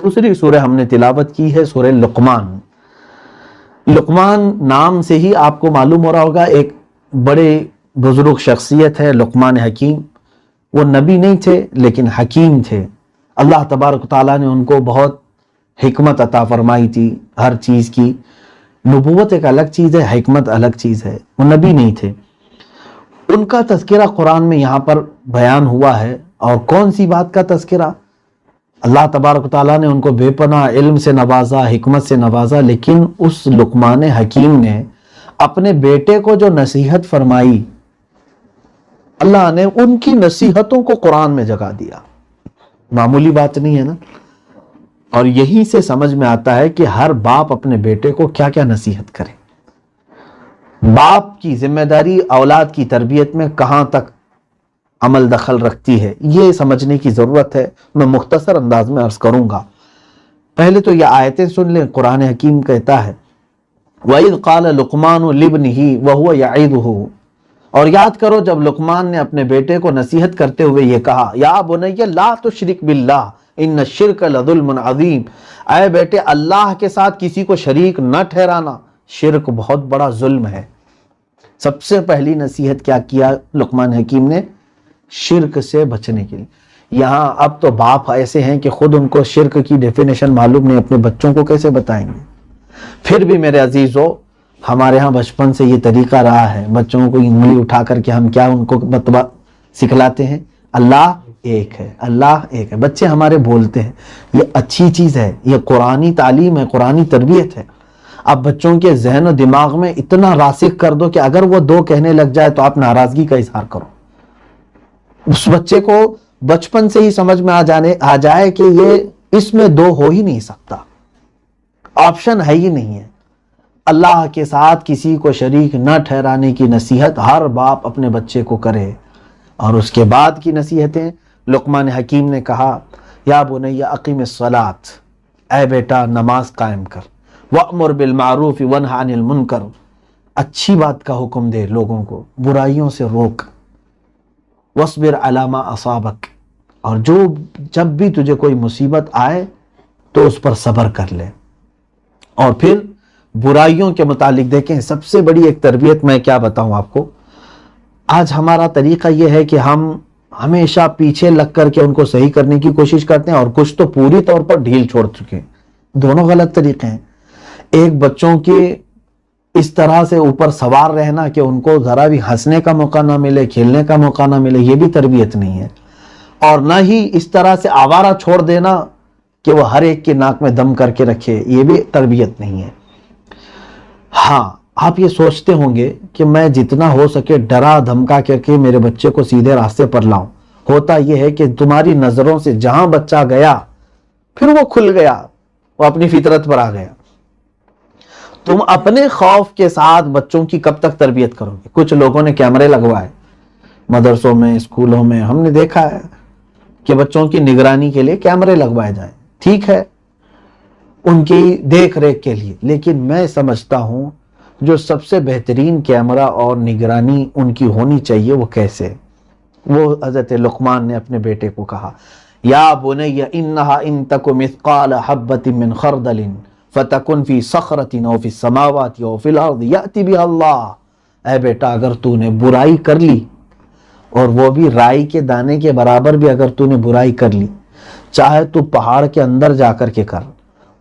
دوسری سورہ ہم نے تلاوت کی ہے سورہ لقمان۔ لقمان نام سے ہی آپ کو معلوم ہو رہا ہوگا ایک بڑے بزرگ شخصیت ہے لقمان حکیم۔ وہ نبی نہیں تھے لیکن حکیم تھے۔ اللہ تبارک تعالیٰ نے ان کو بہت حکمت عطا فرمائی تھی ہر چیز کی۔ نبوت ایک الگ چیز ہے، حکمت الگ چیز ہے۔ وہ نبی نہیں تھے۔ ان کا تذکرہ قرآن میں یہاں پر بیان ہوا ہے۔ اور کون سی بات کا تذکرہ؟ اللہ تبارک تعالیٰ نے ان کو بے پناہ علم سے نوازا، حکمت سے نوازا، لیکن اس لقمان حکیم نے اپنے بیٹے کو جو نصیحت فرمائی، اللہ نے ان کی نصیحتوں کو قرآن میں جگہ دیا۔ معمولی بات نہیں ہے نا۔ اور یہی سے سمجھ میں آتا ہے کہ ہر باپ اپنے بیٹے کو کیا کیا نصیحت کرے۔ باپ کی ذمہ داری اولاد کی تربیت میں کہاں تک عمل دخل رکھتی ہے، یہ سمجھنے کی ضرورت ہے۔ میں مختصر انداز میں عرض کروں گا۔ پہلے تو یہ آیتیں سن لیں۔ قرآن حکیم کہتا ہے وَإِذْ قَالَ لُقْمَانُ لِابْنِهِ وَهُوَ يَعِظُهُ، اور یاد کرو جب لقمان نے اپنے بیٹے کو نصیحت کرتے ہوئے یہ کہا، یا بنی لا تشرک باللہ ان الشرک لظلم عظیم، اے بیٹے اللہ کے ساتھ کسی کو شریک نہ ٹھہرانا، شرک بہت بڑا ظلم ہے۔ سب سے پہلی نصیحت کیا کیا لقمان حکیم نے؟ شرک سے بچنے کے لیے۔ یہاں اب تو باپ ایسے ہیں کہ خود ان کو شرک کی ڈیفینیشن معلوم نہیں، اپنے بچوں کو کیسے بتائیں گے؟ پھر بھی میرے عزیزو، ہمارے ہاں بچپن سے یہ طریقہ رہا ہے، بچوں کو انگلی اٹھا کر کے ہم کیا ان کو سکھلاتے ہیں؟ اللہ ایک ہے، اللہ ایک ہے۔ بچے ہمارے بولتے ہیں، یہ اچھی چیز ہے، یہ قرآنی تعلیم ہے، قرآنی تربیت ہے۔ اب بچوں کے ذہن و دماغ میں اتنا راسخ کر دو کہ اگر وہ دو کہنے لگ جائے تو آپ ناراضگی کا اظہار کرو۔ اس بچے کو بچپن سے ہی سمجھ میں آ جائے کہ یہ اس میں دو ہو ہی نہیں سکتا، آپشن ہے ہی نہیں ہے۔ اللہ کے ساتھ کسی کو شریک نہ ٹھہرانے کی نصیحت ہر باپ اپنے بچے کو کرے۔ اور اس کے بعد کی نصیحتیں لقمان حکیم نے کہا، یا بنی اقیم الصلاۃ، اے بیٹا نماز قائم کر، وأمر بالمعروف وانہ عن المنکر، اچھی بات کا حکم دے لوگوں کو، برائیوں سے روک، واصبر علی ما اصابک، اور جب بھی تجھے کوئی مصیبت آئے تو اس پر صبر کر لے۔ اور پھر برائیوں کے متعلق دیکھیں، سب سے بڑی ایک تربیت میں کیا بتاؤں آپ کو، آج ہمارا طریقہ یہ ہے کہ ہم ہمیشہ پیچھے لگ کر کے ان کو صحیح کرنے کی کوشش کرتے ہیں، اور کچھ تو پوری طور پر ڈھیل چھوڑ چکے ہیں۔ دونوں غلط طریقے ہیں۔ ایک بچوں کے اس طرح سے اوپر سوار رہنا کہ ان کو ذرا بھی ہنسنے کا موقع نہ ملے، کھیلنے کا موقع نہ ملے، یہ بھی تربیت نہیں ہے۔ اور نہ ہی اس طرح سے آوارہ چھوڑ دینا کہ وہ ہر ایک کے ناک میں دم کر کے رکھے، یہ بھی تربیت نہیں ہے۔ ہاں، آپ یہ سوچتے ہوں گے کہ میں جتنا ہو سکے ڈرا دھمکا کر کے میرے بچے کو سیدھے راستے پر لاؤں۔ ہوتا یہ ہے کہ تمہاری نظروں سے جہاں بچہ گیا پھر وہ کھل گیا، وہ اپنی فطرت پر آ گیا۔ تم اپنے خوف کے ساتھ بچوں کی کب تک تربیت کرو گے؟ کچھ لوگوں نے کیمرے لگوائے مدرسوں میں، اسکولوں میں، ہم نے دیکھا ہے کہ بچوں کی نگرانی کے لیے کیمرے لگوائے جائیں، ٹھیک ہے، ان کی دیکھ ریکھ کے لیے، لیکن میں سمجھتا ہوں جو سب سے بہترین کیمرہ اور نگرانی ان کی ہونی چاہیے وہ کیسے؟ وہ حضرت لقمان نے اپنے بیٹے کو کہا، یا بنی انہا ان تک مثقال حبۃ من خردل فتکن فی صخرۃ او فی السماوات او فی الارض یأتی بہا اللہ، اے بیٹا اگر تو نے برائی کر لی، اور وہ بھی رائی کے دانے کے برابر بھی اگر تو نے برائی کر لی، چاہے تو پہاڑ کے اندر جا کر کے کر،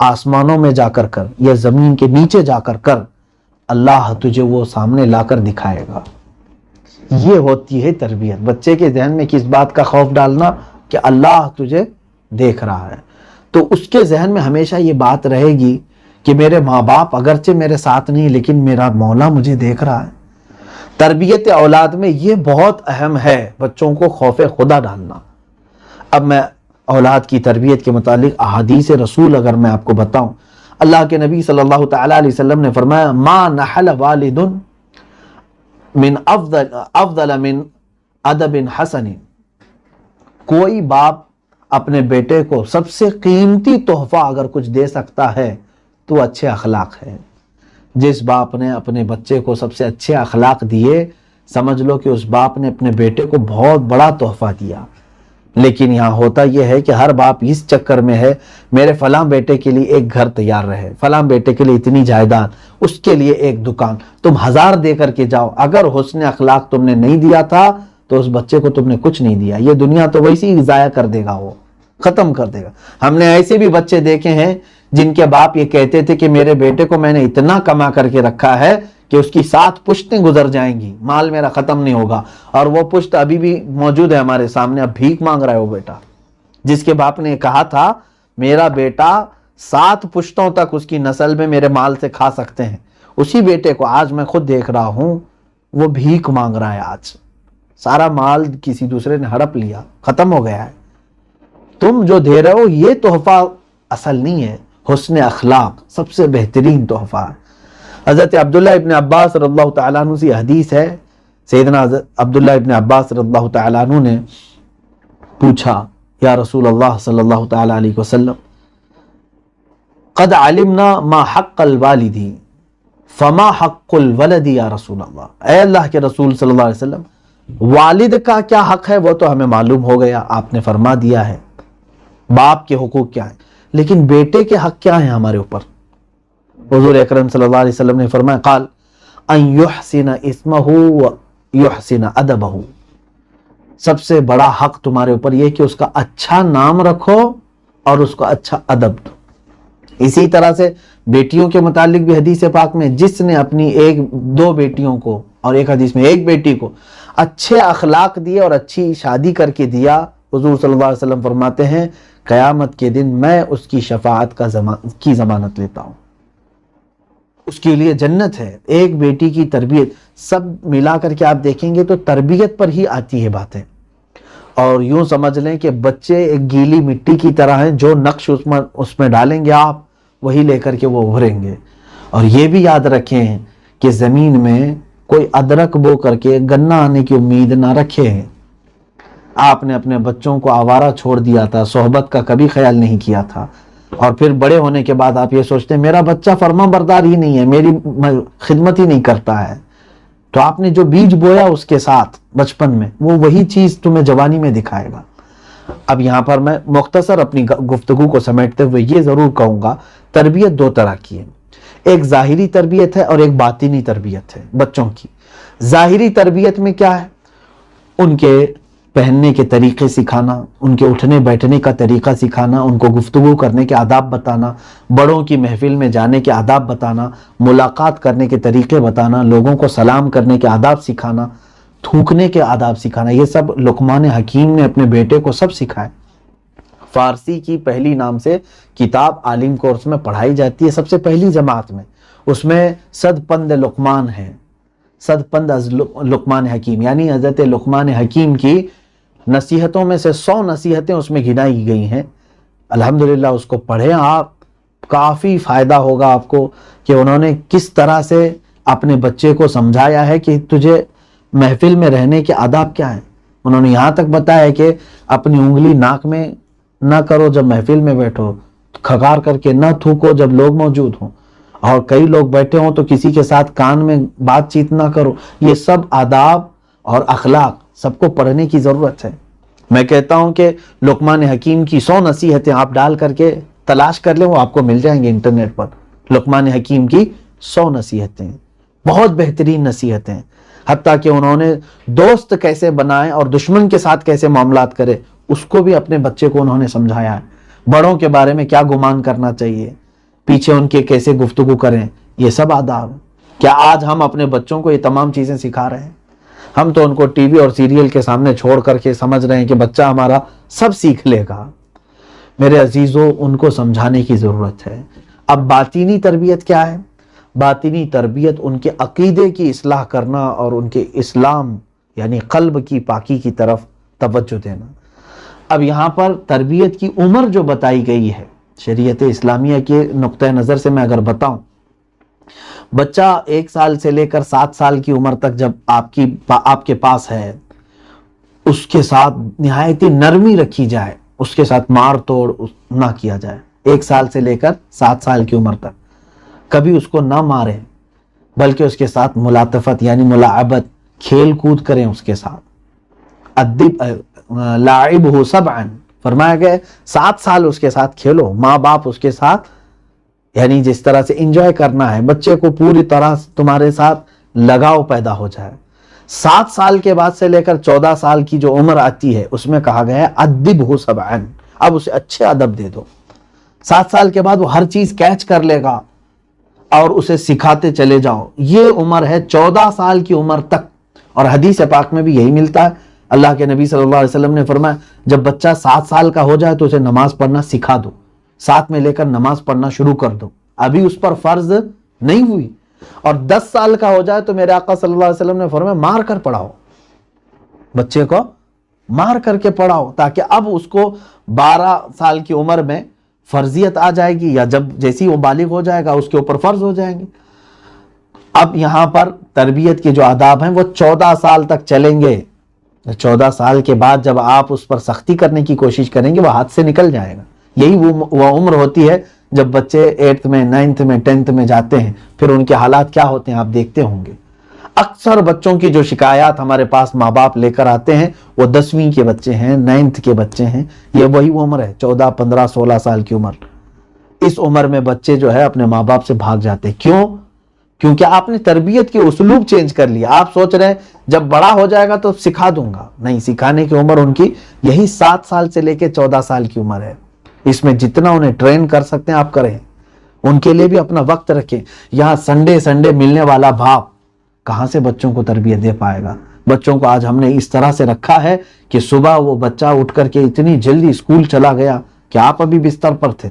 آسمانوں میں جا کر کر، یا زمین کے نیچے جا کر کر، اللہ تجھے وہ سامنے لا کر دکھائے گا۔ یہ ہوتی ہے تربیت، بچے کے ذہن میں کس بات کا خوف ڈالنا کہ اللہ تجھے دیکھ رہا ہے، تو اس کے ذہن میں ہمیشہ یہ بات رہے گی کہ میرے ماں باپ اگرچہ میرے ساتھ نہیں لیکن میرا مولا مجھے دیکھ رہا ہے۔ تربیت اولاد میں یہ بہت اہم ہے، بچوں کو خوف خدا ڈالنا۔ اب میں اولاد کی تربیت کے متعلق احادیث رسول اگر میں آپ کو بتاؤں، اللہ کے نبی صلی اللہ تعالی علیہ وسلم نے فرمایا، ما نحل والد من افضل من ادب حسن، کوئی باپ اپنے بیٹے کو سب سے قیمتی تحفہ اگر کچھ دے سکتا ہے تو اچھے اخلاق ہے۔ جس باپ نے اپنے بچے کو سب سے اچھے اخلاق دیے، سمجھ لو کہ اس باپ نے اپنے بیٹے کو بہت بڑا تحفہ دیا۔ لیکن یہاں ہوتا یہ ہے کہ ہر باپ اس چکر میں ہے میرے فلاں بیٹے کے لیے ایک گھر تیار رہے، فلاں بیٹے کے لیے اتنی جائیداد، اس کے لیے ایک دکان، تم 1000 دے کر کے جاؤ، اگر حسن اخلاق تم نے نہیں دیا تھا تو اس بچے کو تم نے کچھ نہیں دیا، یہ دنیا تو ویسی ہی ضائع کر دے گا، وہ ختم کر دے گا۔ ہم نے ایسے بھی بچے دیکھے ہیں جن کے باپ یہ کہتے تھے کہ میرے بیٹے کو میں نے اتنا کما کر کے رکھا ہے کہ اس کی 7 پشتیں گزر جائیں گی، مال میرا ختم نہیں ہوگا، اور وہ پشت ابھی بھی موجود ہے ہمارے سامنے، اب بھیک مانگ رہا ہے وہ بیٹا، جس کے باپ نے کہا تھا میرا بیٹا 7 پشتوں تک اس کی نسل میں میرے مال سے کھا سکتے ہیں، اسی بیٹے کو آج میں خود دیکھ رہا ہوں وہ بھیک مانگ رہا ہے، آج سارا مال کسی دوسرے نے ہڑپ لیا، ختم ہو گیا ہے۔ تم جو دے رہے ہو یہ تحفہ اصل نہیں ہے، حسن اخلاق سب سے بہترین تحفہ ہے۔ حضرت عبداللہ ابن عباس رضی اللہ تعالیٰ عنہ سے حدیث ہے، سیدنا عبداللہ ابن عباس رضی اللہ تعالیٰ عنہ نے پوچھا یا رسول اللہ صلی اللہ تعالیٰ علیہ وسلم قد علمنا ما حق الوالد فما حق الولد یا رسول اللہ، اے اللہ کے رسول صلی اللہ علیہ وسلم والد کا کیا حق ہے وہ تو ہمیں معلوم ہو گیا، آپ نے فرما دیا ہے، باپ کے حقوق کیا ہیں، لیکن بیٹے کے حق کیا ہیں ہمارے اوپر؟ حضور اکرم صلی اللہ علیہ وسلم نے فرمایا قال ان یحسن اسمہ و یحسن ادبہ، سب سے بڑا حق تمہارے اوپر یہ کہ اس کا اچھا نام رکھو اور اس کو اچھا ادب دو۔ اسی طرح سے بیٹیوں کے متعلق بھی حدیث پاک میں جس نے اپنی 2 بیٹیوں کو اور ایک حدیث میں 1 بیٹی کو اچھے اخلاق دیے اور اچھی شادی کر کے دیا، حضور صلی اللہ علیہ وسلم فرماتے ہیں قیامت کے دن میں اس کی شفاعت کی ضمانت لیتا ہوں، اس کے لیے جنت ہے۔ ایک بیٹی کی تربیت سب ملا کر کے آپ دیکھیں گے تو تربیت پر ہی آتی ہے باتیں، اور یوں سمجھ لیں کہ بچے ایک گیلی مٹی کی طرح ہیں، جو نقش اس میں ڈالیں گے آپ وہی لے کر کے وہ ابھریں گے۔ اور یہ بھی یاد رکھیں کہ زمین میں کوئی ادرک بو کر کے گنا آنے کی امید نہ رکھے ہیں۔ آپ نے اپنے بچوں کو آوارہ چھوڑ دیا تھا، صحبت کا کبھی خیال نہیں کیا تھا، اور پھر بڑے ہونے کے بعد آپ یہ سوچتے ہیں میرا بچہ فرما بردار ہی نہیں ہے، میری خدمت ہی نہیں کرتا ہے، تو آپ نے جو بیج بویا اس کے ساتھ بچپن میں وہ وہی چیز تمہیں جوانی میں دکھائے گا۔ اب یہاں پر میں مختصر اپنی گفتگو کو سمیٹتے ہوئے یہ ضرور کہوں گا تربیت 2 طرح کی ہے، ایک ظاہری تربیت ہے اور ایک باطنی تربیت ہے بچوں کی۔ ظاہری تربیت میں کیا ہے؟ ان کے پہننے کے طریقے سکھانا، ان کے اٹھنے بیٹھنے کا طریقہ سکھانا، ان کو گفتگو کرنے کے آداب بتانا، بڑوں کی محفل میں جانے کے آداب بتانا، ملاقات کرنے کے طریقے بتانا، لوگوں کو سلام کرنے کے آداب سکھانا، تھوکنے کے آداب سکھانا، یہ سب لقمان حکیم نے اپنے بیٹے کو سب سکھائے۔ فارسی کی پہلی نام سے کتاب عالم کورس میں پڑھائی جاتی ہے، سب سے پہلی جماعت میں، اس میں 100 پند لقمان ہے، 100 پند از لقمان حکیم، یعنی حضرت لقمان حکیم کی نصیحتوں میں سے 100 نصیحتیں اس میں گنائی گئی ہیں۔ الحمدللہ اس کو پڑھیں آپ، کافی فائدہ ہوگا آپ کو کہ انہوں نے کس طرح سے اپنے بچے کو سمجھایا ہے کہ تجھے محفل میں رہنے کے آداب کیا ہیں۔ انہوں نے یہاں تک بتایا ہے کہ اپنی انگلی ناک میں نہ کرو جب محفل میں بیٹھو، کھکار کر کے نہ تھوکو جب لوگ موجود ہوں، اور کئی لوگ بیٹھے ہوں تو کسی کے ساتھ کان میں بات چیت نہ کرو۔ یہ سب آداب اور اخلاق سب کو پڑھنے کی ضرورت ہے۔ میں کہتا ہوں کہ لقمان حکیم کی 100 نصیحتیں آپ ڈال کر کے تلاش کر لیں، وہ آپ کو مل جائیں گے انٹرنیٹ پر۔ لقمان حکیم کی 100 نصیحتیں، بہت بہترین نصیحتیں، حتیٰ کہ انہوں نے دوست کیسے بنائے اور دشمن کے ساتھ کیسے معاملات کرے اس کو بھی اپنے بچے کو انہوں نے سمجھایا ہے۔ بڑوں کے بارے میں کیا گمان کرنا چاہیے، پیچھے ان کے کیسے گفتگو کریں، یہ سب آداب۔ کیا آج ہم اپنے بچوں کو یہ تمام چیزیں سکھا رہے ہیں؟ ہم تو ان کو ٹی وی اور سیریل کے سامنے چھوڑ کر کے سمجھ رہے ہیں کہ بچہ ہمارا سب سیکھ لے گا۔ میرے عزیزوں، ان کو سمجھانے کی ضرورت ہے۔ اب باطنی تربیت کیا ہے؟ باطنی تربیت ان کے عقیدے کی اصلاح کرنا اور ان کے اسلام یعنی قلب کی پاکی کی طرف توجہ دینا۔ اب یہاں پر تربیت کی عمر جو بتائی گئی ہے شریعت اسلامیہ کے نقطہ نظر سے میں اگر بتاؤں، بچہ 1 سال سے لے کر 7 سال کی عمر تک جب آپ کے پاس ہے، اس کے ساتھ نہایتی نرمی رکھی جائے، اس کے ساتھ مار توڑ نہ کیا جائے۔ 1 سال سے لے کر 7 سال کی عمر تک کبھی اس کو نہ ماریں، بلکہ اس کے ساتھ ملاطفت یعنی ملاعبت، کھیل کود کریں، اس کے ساتھ لاعبہ سبعا، فرمایا گیا 7 سال اس کے ساتھ کھیلو، ماں باپ اس کے ساتھ یعنی جس طرح سے انجوائے کرنا ہے، بچے کو پوری طرح تمہارے ساتھ لگاؤ پیدا ہو جائے۔ 7 سال کے بعد سے لے کر 14 سال کی جو عمر آتی ہے اس میں کہا گیا ہے ادبہ سبعا، اب اسے اچھے ادب دے دو۔ 7 سال کے بعد وہ ہر چیز کیچ کر لے گا اور اسے سکھاتے چلے جاؤ۔ یہ عمر ہے 14 سال کی عمر تک، اور حدیث پاک میں بھی یہی ملتا ہے۔ اللہ کے نبی صلی اللہ علیہ وسلم نے فرمایا جب بچہ 7 سال کا ہو جائے تو اسے نماز پڑھنا سکھا دو، ساتھ میں لے کر نماز پڑھنا شروع کر دو، ابھی اس پر فرض نہیں ہوئی۔ اور 10 سال کا ہو جائے تو میرے آقا صلی اللہ علیہ وسلم نے فرمایا مار کر پڑھاؤ، بچے کو مار کر کے پڑھاؤ، تاکہ اب اس کو 12 سال کی عمر میں فرضیت آ جائے گی، یا جب جیسی وہ بالغ ہو جائے گا اس کے اوپر فرض ہو جائیں گے۔ اب یہاں پر تربیت کے جو آداب ہیں وہ 14 سال تک چلیں گے۔ 14 سال کے بعد جب آپ اس پر سختی کرنے کی کوشش کریں گے وہ ہاتھ سے نکل جائے گا۔ یہی وہ عمر ہوتی ہے جب بچے 8th میں 9th میں 10th میں جاتے ہیں، پھر ان کے حالات کیا ہوتے ہیں آپ دیکھتے ہوں گے۔ اکثر بچوں کی جو شکایات ہمارے پاس ماں باپ لے کر آتے ہیں وہ 10ویں کے بچے ہیں، 9th کے بچے ہیں۔ یہ وہی عمر ہے 14 15 16 سال کی عمر۔ اس عمر میں بچے جو ہے اپنے ماں باپ سے بھاگ جاتے ہیں۔ کیوں؟ کیونکہ آپ نے تربیت کے اسلوب چینج کر لیا۔ آپ سوچ رہے ہیں جب بڑا ہو جائے گا تو سکھا دوں گا، نہیں، سکھانے کی عمر ان کی یہی 7 سال سے لے کے 14 سال کی عمر ہے۔ اس میں جتنا انہیں ٹرین کر سکتے ہیں آپ کریں، ان کے لیے بھی اپنا وقت رکھیں۔ یہاں سنڈے ملنے والا باپ کہاں سے بچوں کو تربیت دے پائے گا؟ بچوں کو آج ہم نے اس طرح سے رکھا ہے کہ صبح وہ بچہ اٹھ کر کے اتنی جلدی اسکول چلا گیا کہ آپ ابھی بستر پر تھے،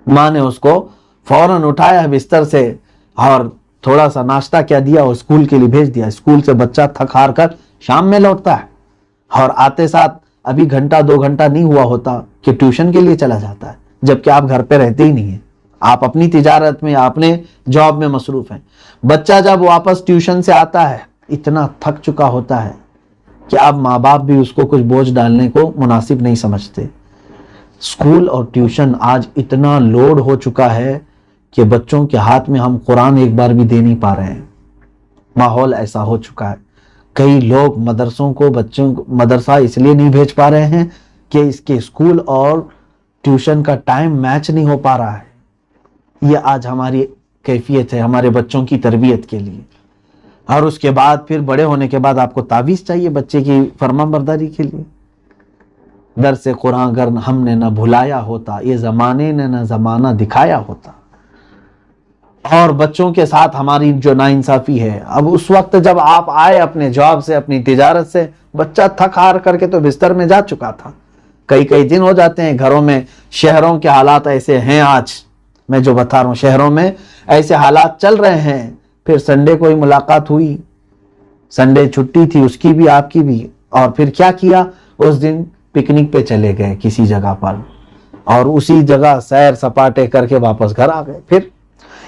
ماں نے اس کو فوراً اٹھایا بستر سے اور تھوڑا سا ناشتہ کیا دیا اور اسکول کے لیے بھیج دیا۔ اسکول سے بچہ تھک ہار کر شام میں لوٹتا ہے اور آتے ساتھ ابھی گھنٹہ 2 گھنٹہ نہیں ہوا ہوتا کہ ٹیوشن کے لیے چلا جاتا ہے، جبکہ آپ گھر پہ رہتے ہی نہیں ہیں، آپ اپنی تجارت میں اپنے جاب میں مصروف ہیں۔ بچہ جب واپس ٹیوشن سے آتا ہے اتنا تھک چکا ہوتا ہے کہ اب ماں باپ بھی اس کو کچھ بوجھ ڈالنے کو مناسب نہیں سمجھتے۔ اسکول اور ٹیوشن آج اتنا لوڈ ہو چکا ہے کہ بچوں کے ہاتھ میں ہم قرآن ایک بار بھی دے نہیں پا رہے ہیں۔ ماحول ایسا ہو چکا ہے، کئی لوگ مدرسوں کو بچوں کو مدرسہ اس لیے نہیں بھیج پا رہے ہیں کہ اس کے اسکول اور ٹیوشن کا ٹائم میچ نہیں ہو پا رہا ہے۔ یہ آج ہماری کیفیت ہے ہمارے بچوں کی تربیت کے لیے۔ اور اس کے بعد پھر بڑے ہونے کے بعد آپ کو تعویذ چاہیے بچے کی فرما برداری کے لیے۔ درس قرآن اگر ہم نے نہ بھلایا ہوتا، یہ زمانے نے نہ زمانہ دکھایا ہوتا۔ اور بچوں کے ساتھ ہماری جو ناانصافی ہے، اب اس وقت جب آپ آئے اپنے جاب سے اپنی تجارت سے، بچہ تھک ہار کر کے تو بستر میں جا چکا تھا۔ کئی دن ہو جاتے ہیں گھروں میں، شہروں کے حالات ایسے ہیں، آج میں جو بتا رہا ہوں شہروں میں ایسے حالات چل رہے ہیں۔ پھر سنڈے کو ہی ملاقات ہوئی، سنڈے چھٹی تھی اس کی بھی آپ کی بھی، اور پھر کیا کیا، اس دن پکنک پہ چلے گئے کسی جگہ پر اور اسی جگہ سیر سپاٹے کر کے واپس گھر آ گئے۔ پھر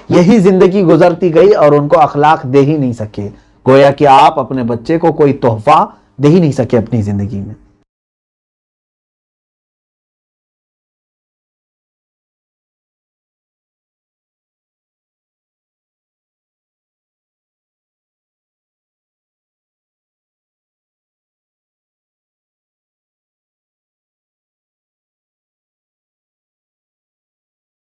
یہی زندگی گزرتی گئی اور ان کو اخلاق دے ہی نہیں سکے، گویا کہ آپ اپنے بچے کو کوئی تحفہ دے ہی نہیں سکے اپنی زندگی میں۔